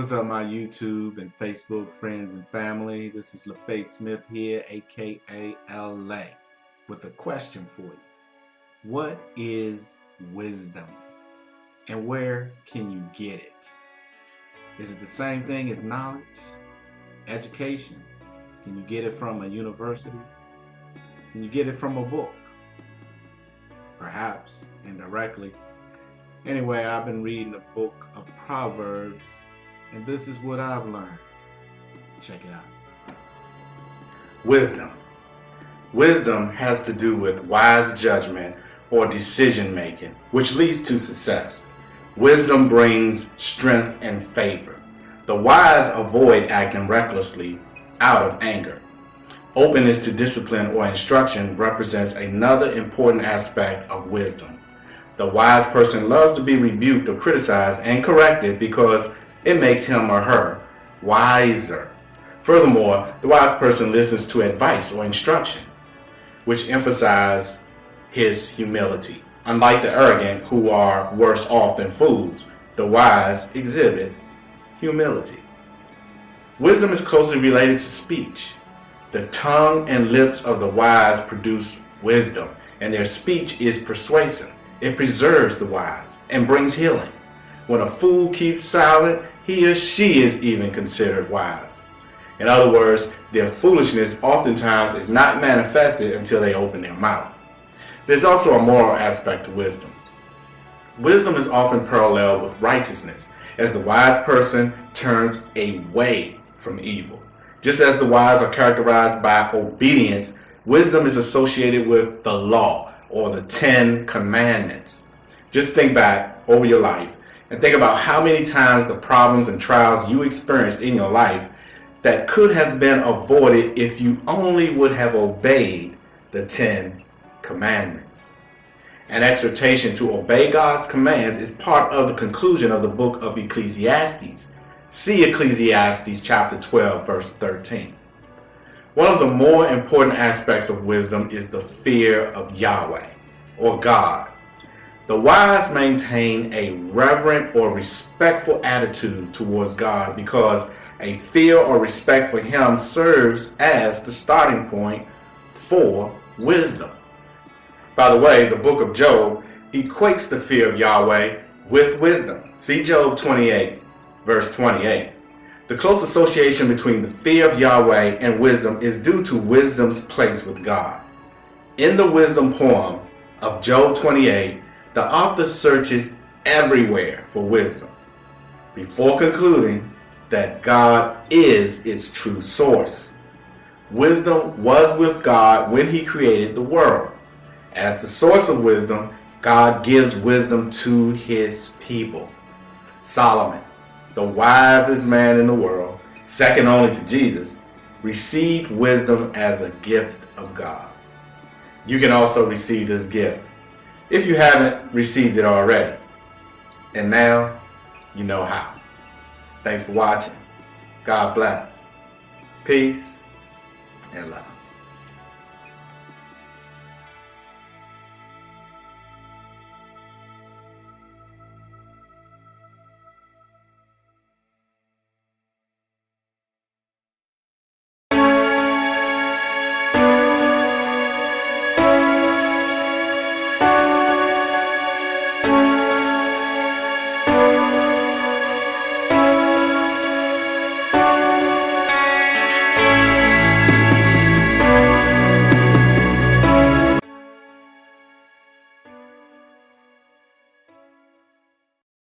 What's up, my YouTube and Facebook friends and family? This is LaFate Smith here, aka LA, with a question for you. What is wisdom, and where can you get it? Is it the same thing as knowledge, education? Can you get it from a university? Can you get it from a book? Perhaps indirectly. Anyway, I've been reading the book of Proverbs, and this is what I've learned. Check it out. Wisdom. Wisdom has to do with wise judgment or decision making, which leads to success. Wisdom brings strength and favor. The wise avoid acting recklessly out of anger. Openness to discipline or instruction represents another important aspect of wisdom. The wise person loves to be rebuked or criticized and corrected because it makes him or her wiser. Furthermore, the wise person listens to advice or instruction, which emphasizes his humility. Unlike the arrogant, who are worse off than fools, the wise exhibit humility. Wisdom is closely related to speech. The tongue and lips of the wise produce wisdom, and their speech is persuasive. It preserves the wise and brings healing. When a fool keeps silent, he or she is even considered wise. In other words, their foolishness oftentimes is not manifested until they open their mouth. There's also a moral aspect to wisdom. Wisdom is often paralleled with righteousness, as the wise person turns away from evil. Just as the wise are characterized by obedience, wisdom is associated with the law or the 10 Commandments. Just think back over your life and think about how many times the problems and trials you experienced in your life that could have been avoided if you only would have obeyed the 10 Commandments. An exhortation to obey God's commands is part of the conclusion of the book of Ecclesiastes. See Ecclesiastes chapter 12, verse 13. One of the more important aspects of wisdom is the fear of Yahweh, or God. The wise maintain a reverent or respectful attitude towards God because a fear or respect for Him serves as the starting point for wisdom. By the way, the book of Job equates the fear of Yahweh with wisdom. See Job 28, verse 28. The close association between the fear of Yahweh and wisdom is due to wisdom's place with God. In the wisdom poem of Job 28, the author searches everywhere for wisdom before concluding that God is its true source. Wisdom was with God when He created the world. As the source of wisdom, God gives wisdom to His people. Solomon, the wisest man in the world, second only to Jesus, received wisdom as a gift of God. You can also receive this gift if you haven't received it already. And now you know how. Thanks for watching. God bless. Peace and love.